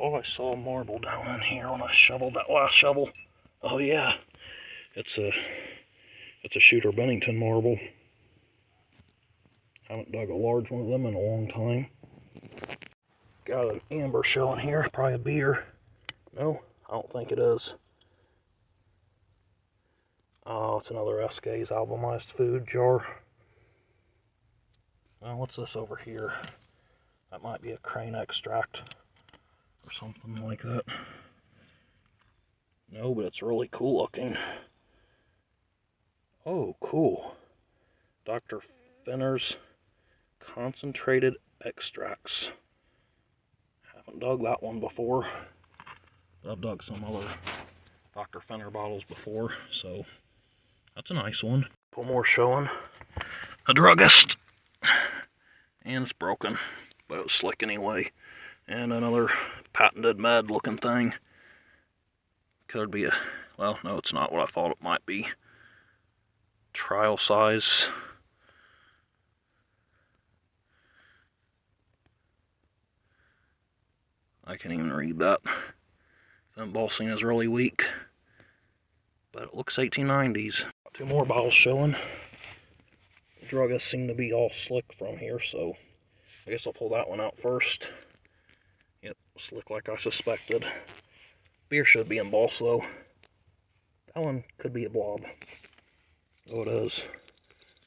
Oh, I saw a marble down in here when I shoveled that last shovel. Oh yeah, it's a Shooter Bennington marble. Haven't dug a large one of them in a long time. Got an amber showing here, probably a beer. No, I don't think it is. Oh, it's another SK's albumized food jar. Well, what's this over here? That might be a crane extract or something like that. No, but it's really cool looking. Oh, cool. Dr. Fenner's concentrated extracts. Haven't dug that one before. But I've dug some other Dr. Fenner bottles before, so that's a nice one. One more showing. A druggist. And it's broken, but it was slick anyway. And another patented med looking thing. Could be a, well, no, it's not what I thought it might be. Trial size. I can't even read that. The embossing is really weak. But it looks 1890s. Two more bottles showing. The druggists seem to be all slick from here, so I guess I'll pull that one out first. Yep, slick like I suspected. Beer should be embossed though. That one could be a blob. Oh, it is.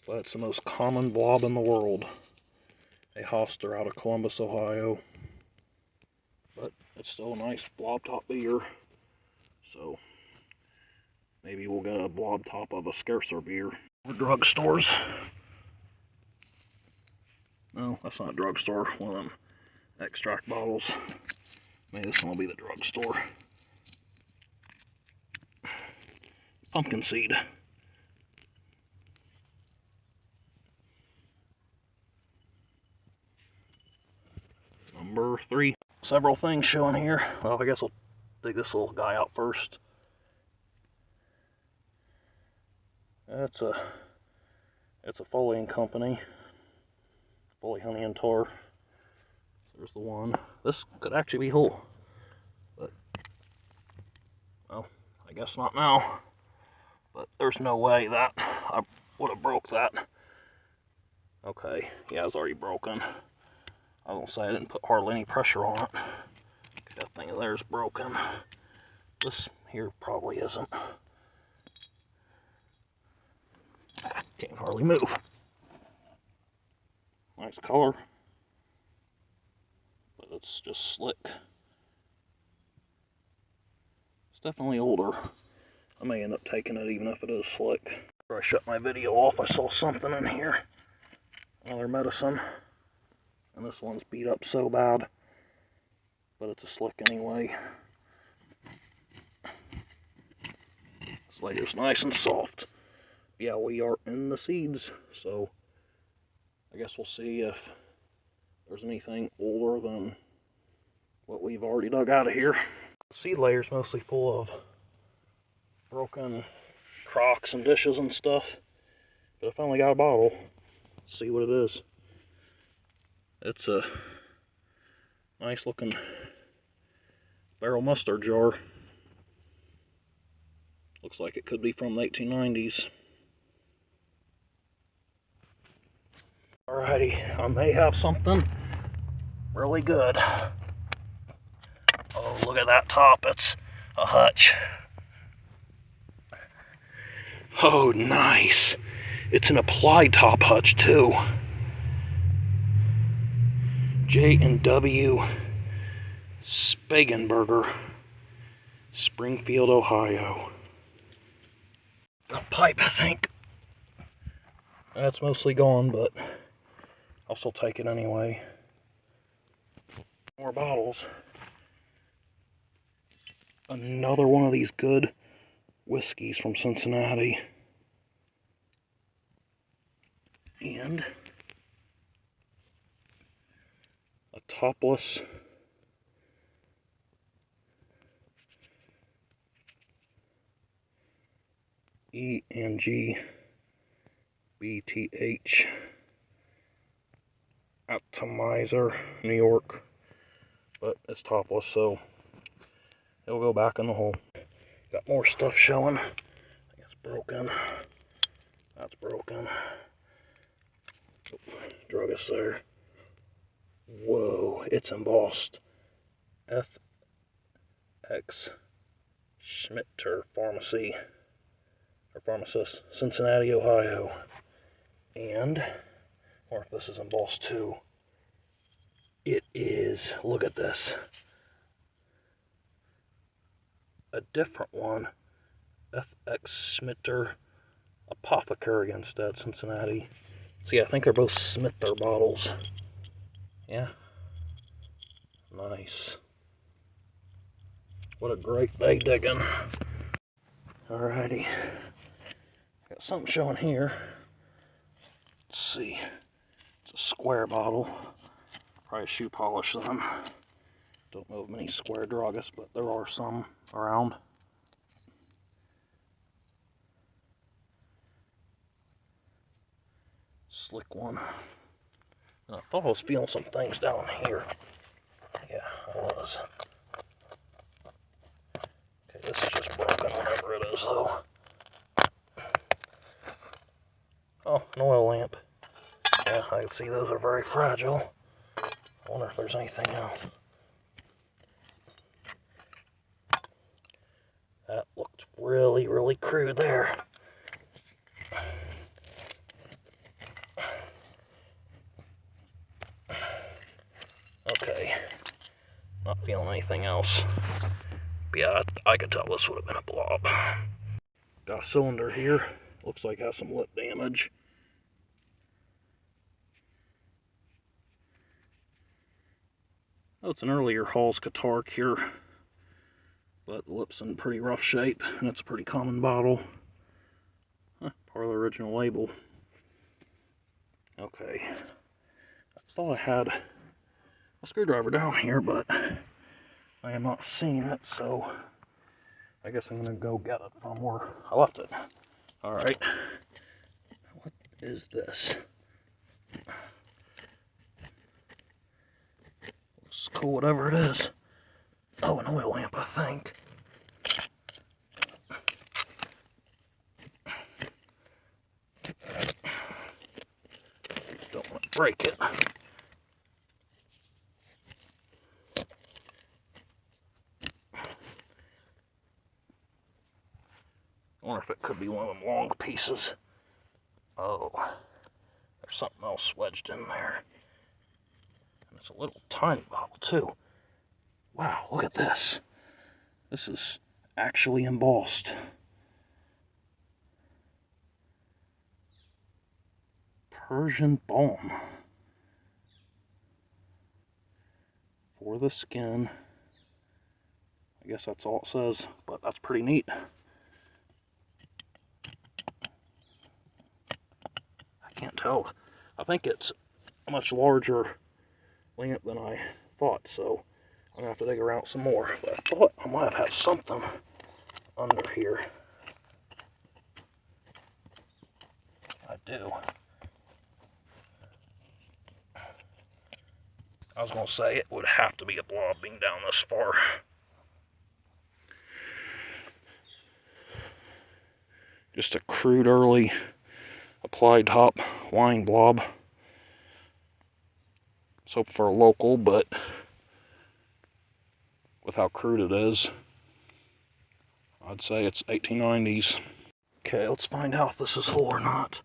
But it's the most common blob in the world. A Hoster out of Columbus, Ohio. But it's still a nice blob top beer. So maybe we'll get a blob top of a scarcer beer. Or drugstores. No, that's not a drugstore. One of them extract bottles. Maybe this one will be the drugstore. Pumpkin seed. Number 3. Several things showing here. Well, I guess I'll dig this little guy out first. It's a Foley and Company. Foley, Honey and Tar. There's the one. This could actually be whole. But, well, I guess not now. But there's no way that I would have broke that. Okay, yeah, it's already broken. I was gonna say I didn't put hardly any pressure on it. That thing there's broken. This here probably isn't. Can't hardly move. Nice color. But it's just slick. It's definitely older. I may end up taking it even if it is slick. Before I shut my video off, I saw something in here. Another medicine. And this one's beat up so bad. But it's a slick anyway. This layer's nice and soft. Yeah, we are in the seeds, so I guess we'll see if there's anything older than what we've already dug out of here. The seed layer's mostly full of broken crocks and dishes and stuff, but I finally got a bottle. Let's see what it is. It's a nice looking barrel mustard jar. Looks like it could be from the 1890s. Alrighty, I may have something really good. Oh, look at that top. It's a hutch. Oh, nice. It's an applied top hutch, too. J&W Spagenberger, Springfield, Ohio. A pipe, I think. That's mostly gone, but I'll still take it anyway. More bottles. Another one of these good whiskeys from Cincinnati. And a topless E&G BTH Atomizer, New York. but it's topless, so it'll go back in the hole. Got more stuff showing. It's broken. That's broken. Drug us there. Whoa, it's embossed. FX Schmitter Pharmacy, or Pharmacist, Cincinnati, Ohio. And, or if this is embossed too, it is, look at this. A different one. FX Schmitter Apothecary instead, Cincinnati. So yeah, I think they're both Schmitter bottles. Yeah. Nice. What a great day digging. Alrighty. Got something showing here. Let's see. It's a square bottle. Probably shoe polish them. Don't know of many square Dragas, but there are some around. Slick one. And I thought I was feeling some things down here. Yeah, I was. Okay, this is just broken, whatever it is, though. Oh, an oil lamp. Yeah, I can see those are very fragile. I wonder if there's anything else. That looked really, really crude there. Okay, not feeling anything else. But yeah, I could tell this would have been a blob. Got a cylinder here. Looks like it has some lip damage. Oh, it's an earlier Hall's Qatar cure. But the lip's in pretty rough shape, and it's a pretty common bottle. Huh, part of the original label. Okay. I thought I had a screwdriver down here, but I am not seeing it, so I guess I'm going to go get it from where I left it. Alright. What is this? It's cool, whatever it is. Oh, an oil lamp, I think. Don't want to break it. I wonder if it could be one of them long pieces. Oh, there's something else wedged in there. And it's a little tiny bottle, too. Wow, look at this. This is actually embossed. Persian balm. For the skin. I guess that's all it says, but that's pretty neat. I can't tell. I think it's a much larger lamp than I thought, so I'm going to have to dig around some more. But I thought I might have had something under here. I do. I was going to say it would have to be a blob being down this far. Just a crude early applied top wine blob. So for a local, but with how crude it is, I'd say it's 1890s. Okay, let's find out if this is whole or not.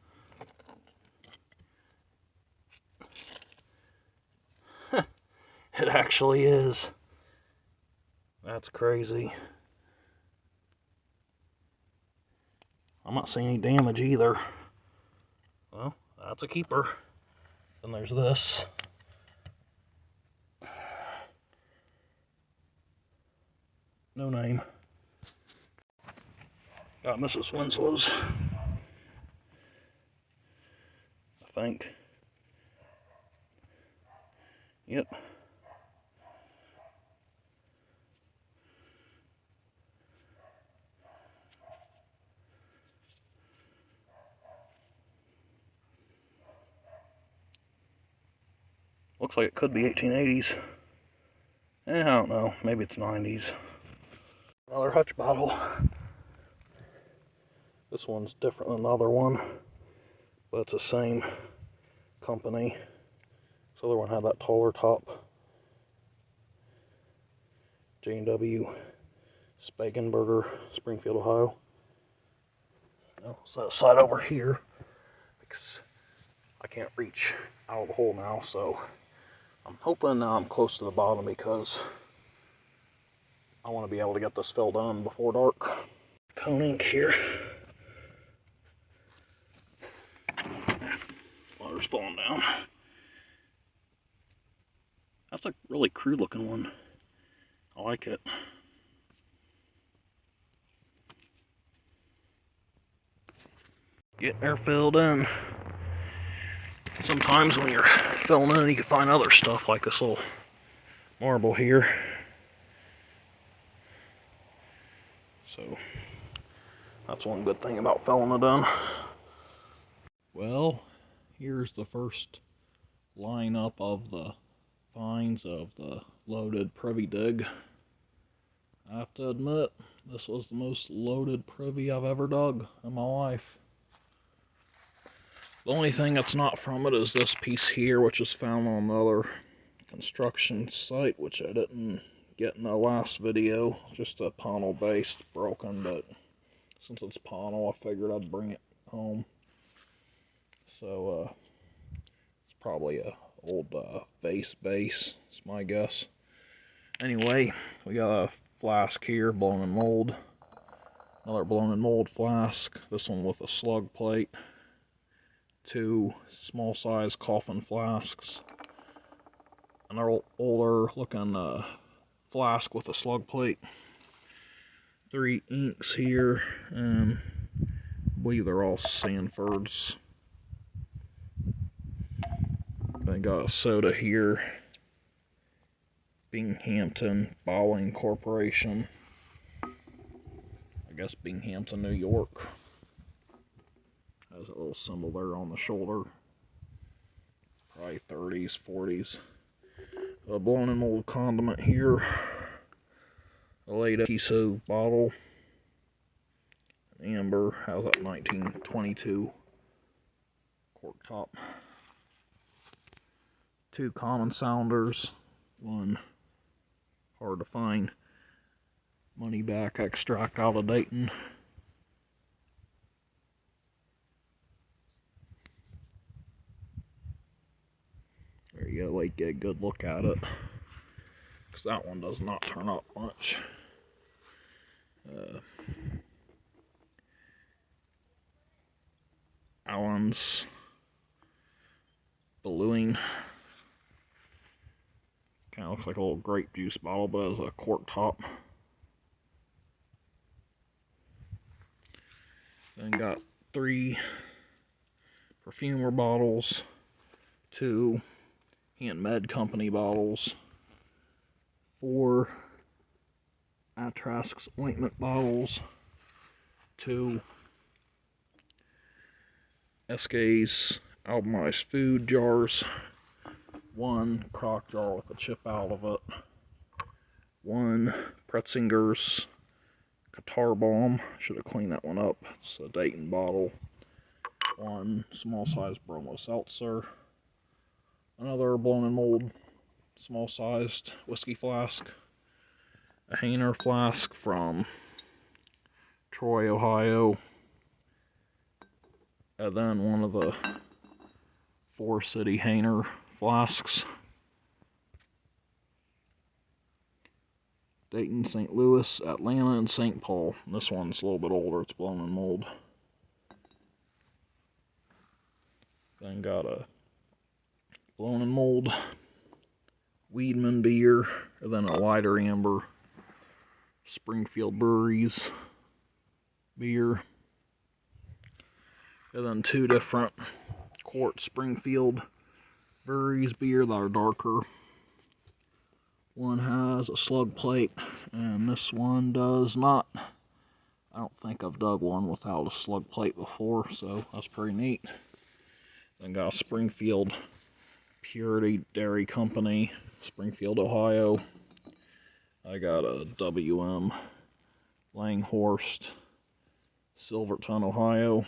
It actually is. That's crazy. I'm not seeing any damage either. Well, that's a keeper. Then there's this. No name. Got Mrs. Winslow's, I think. Yep. Looks like it could be 1880s. I don't know, maybe it's 90s. Another hutch bottle. This one's different than the other one, but it's the same company. This other one had that taller top. J&W Spagenberger, Springfield, Ohio. I'll set it aside over here because I can't reach out of the hole now, so I'm hoping now I'm close to the bottom because I want to be able to get this filled in before dark. Cone ink here. Water's falling down. That's a really crude looking one. I like it. Getting there filled in. Sometimes when you're filling in, you can find other stuff like this little marble here. So that's one good thing about filling it in. Well, here's the first lineup of the finds of the loaded privy dig. I have to admit, this was the most loaded privy I've ever dug in my life. The only thing that's not from it is this piece here, which was found on another construction site, which I didn't get in the last video. Just a panel base, broken, but since it's panel, I figured I'd bring it home. So, it's probably a old vase base, it's my guess. Anyway, we got a flask here, blown in mold. Another blown in mold flask, this one with a slug plate. 2 small size coffin flasks. An older looking flask with a slug plate. 3 inks here, and I believe they're all Sanfords. I got a soda here. Binghamton Bowling Corporation. I guess Binghamton, New York. Has a little symbol there on the shoulder. Probably 30s, 40s. A blown in mold condiment here. A laid Kiso bottle. Amber has that 1922 cork top. 2 common sounders. 1 hard to find money back extract out of Dayton. There you go, like get a good look at it, because that one does not turn up much. Allen's Ballooing. Kind of looks like a little grape juice bottle, but it has a cork top. Then got 3 perfumer bottles, 2 Hand Med Company bottles, 4 Atrask's ointment bottles, 2 SK's albumized food jars, 1 crock jar with a chip out of it, 1 Pretzinger's Qatar Bomb. Should have cleaned that one up. It's a Dayton bottle. 1 small size Bromo seltzer. Another blown in mold small sized whiskey flask. A Hainer flask from Troy, Ohio. And then one of the 4 City Hainer flasks. Dayton, St. Louis, Atlanta, and St. Paul. And this one's a little bit older, it's blown in mold. Then got a blown in mold Weedman beer, and then a lighter amber Springfield Breweries beer. And then 2 different quart Springfield Breweries beer that are darker. One has a slug plate, and this one does not. I don't think I've dug one without a slug plate before, so that's pretty neat. Then got a Springfield Purity Dairy Company, Springfield, Ohio. I got a WM Langhorst, Silverton, Ohio.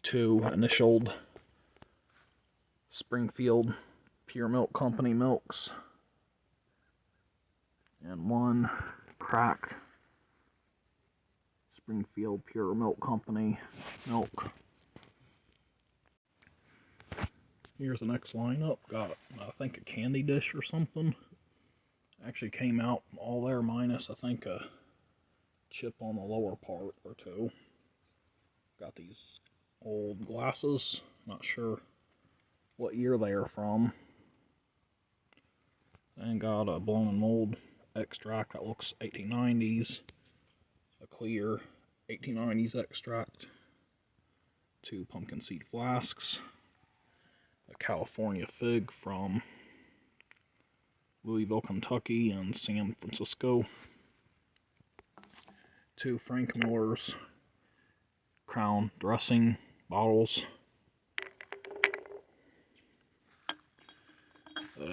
2 initialed Springfield Pure Milk Company milks. And 1 cracked Springfield Pure Milk Company milk. Here's the next lineup. Got, I think, a candy dish or something. Actually came out all there minus, I think, a chip on the lower part or 2. Got these old glasses. Not sure what year they are from. And got a blown and mold extract that looks 1890s. A clear 1890s extract. 2 pumpkin seed flasks. A California fig from Louisville, Kentucky and San Francisco. 2 Frank Miller's Crown dressing bottles.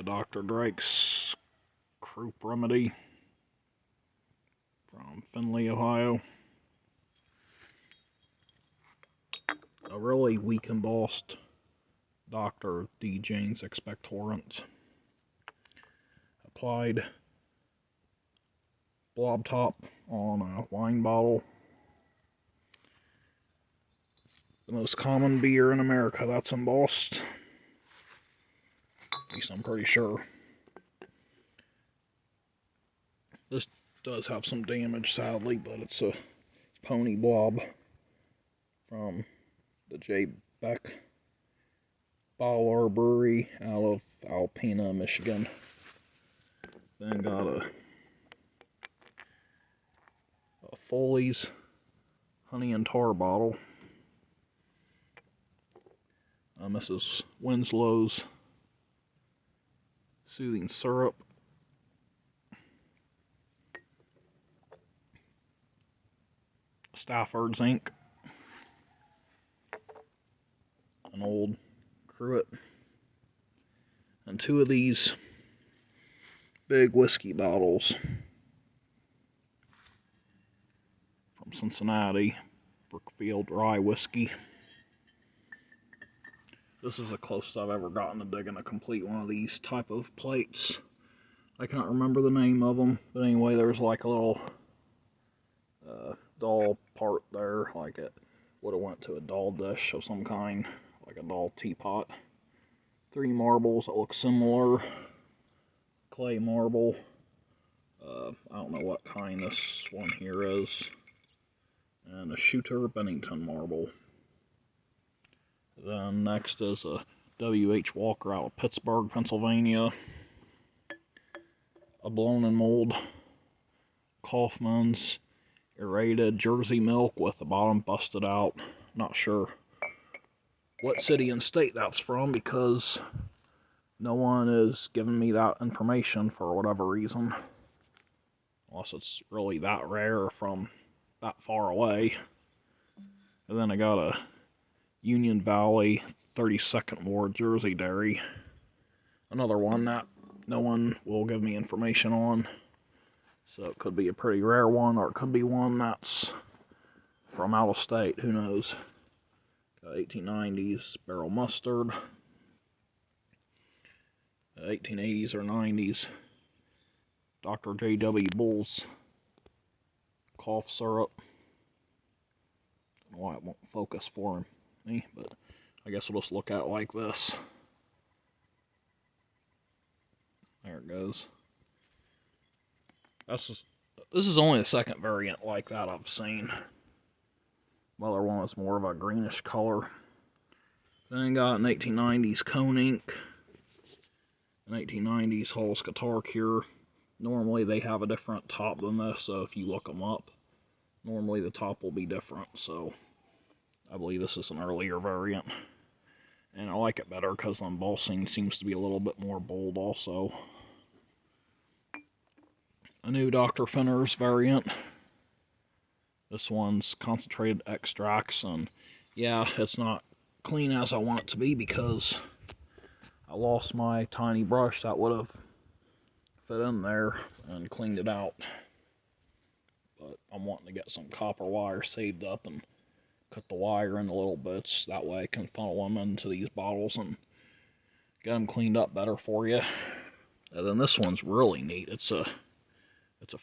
Dr. Drake's Croup Remedy from Findlay, Ohio. A really weak embossed Dr. D. James expectorant. Applied blob top on a wine bottle. The most common beer in America that's embossed. At least I'm pretty sure. This does have some damage, sadly, but it's a Pony Blob from the J. Beck Bowler Brewery out of Alpena, Michigan. Then got a Foley's Honey and Tar bottle. Mrs. Winslow's Soothing Syrup. Stafford's Ink. An old cruet. And 2 of these big whiskey bottles from Cincinnati, Brookfield Rye Whiskey. This is the closest I've ever gotten to digging a complete one of these type of plates. I can't remember the name of them, but anyway, there's like a little doll part there, like it would have went to a doll dish of some kind, like a doll teapot. 3 marbles that look similar. Clay marble. I don't know what kind this one here is. And a Shooter Bennington marble. Then next is a W.H. Walker out of Pittsburgh, Pennsylvania. A blown and mold Kaufman's aerated Jersey milk with the bottom busted out. Not sure what city and state that's from because no one is giving me that information for whatever reason. Unless it's really that rare from that far away. And then I got a Union Valley 32nd Ward Jersey Dairy. Another one that no one will give me information on. So it could be a pretty rare one, or it could be one that's from out of state, who knows. Got 1890s barrel mustard. 1880s or 90s Dr. J.W. Bull's cough syrup. I don't know why it won't focus for me, but I guess we'll just look at it like this. There it goes. This is only the second variant like that I've seen. The other one was more of a greenish color. Then got an 1890s Cone Ink. An 1890s Hall's Guitar Cure. Normally they have a different top than this, so if you look them up, normally the top will be different, so I believe this is an earlier variant. And I like it better because the embossing seems to be a little bit more bold also. A new Dr. Finner's variant. This one's concentrated extracts, and yeah, it's not clean as I want it to be because I lost my tiny brush that would have fit in there and cleaned it out. But I'm wanting to get some copper wire saved up and cut the wire into little bits. That way I can funnel them into these bottles and get them cleaned up better for you. And then this one's really neat. It's a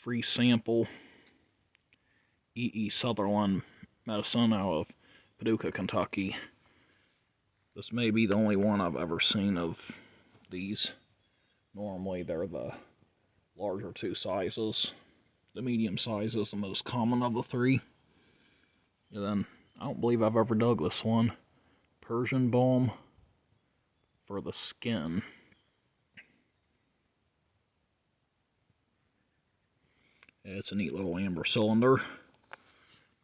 free sample. E. Sutherland medicine out of Paducah, Kentucky. This may be the only one I've ever seen of these. Normally they're the larger two sizes. The medium size is the most common of the three. And then, I don't believe I've ever dug this one. Persian balm for the skin. It's a neat little amber cylinder.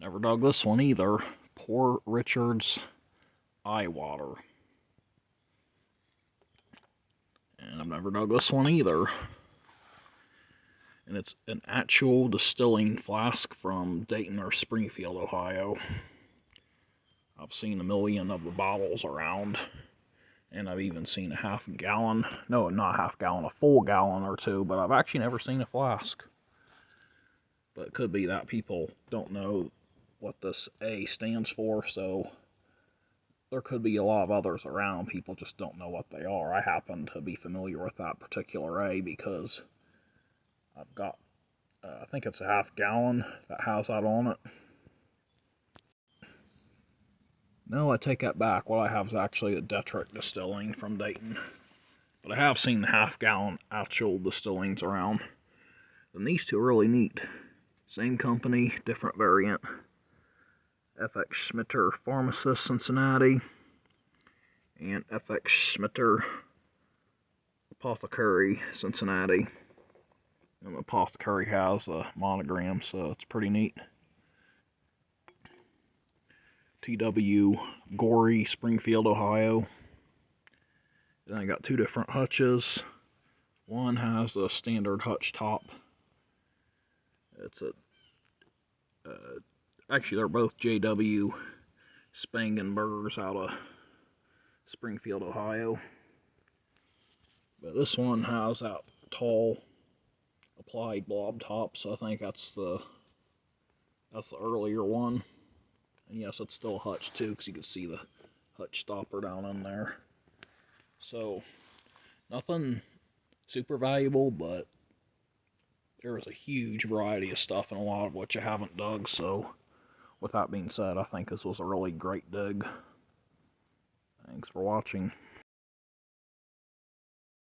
Never dug this one either. Poor Richard's eye water. And I've never dug this one either. And it's an actual distilling flask from Dayton or Springfield, Ohio. I've seen a million of the bottles around. And I've even seen a half gallon. No, not half gallon, a full gallon or two. But I've actually never seen a flask. But it could be that people don't know what this A stands for, so there could be a lot of others around. People just don't know what they are. I happen to be familiar with that particular A because I've got, I think it's a half gallon that has that on it. No, I take that back. What I have is actually a Detrick Distilling from Dayton. But I have seen the half gallon actual distillings around. And these two are really neat. Same company, different variant. FX Schmitter Pharmacist, Cincinnati, and FX Schmitter Apothecary, Cincinnati. And the apothecary has a monogram, so it's pretty neat. TW Gorey, Springfield, Ohio. Then I got two different hutches. One has a standard hutch top. It's a actually, they're both JW Spangenbergers out of Springfield, Ohio. But this one has that tall applied blob top, so I think that's the earlier one. And yes, it's still a hutch too, because you can see the hutch stopper down in there. So, nothing super valuable, but there is a huge variety of stuff, and a lot of which I haven't dug, so with that being said, I think this was a really great dig. Thanks for watching.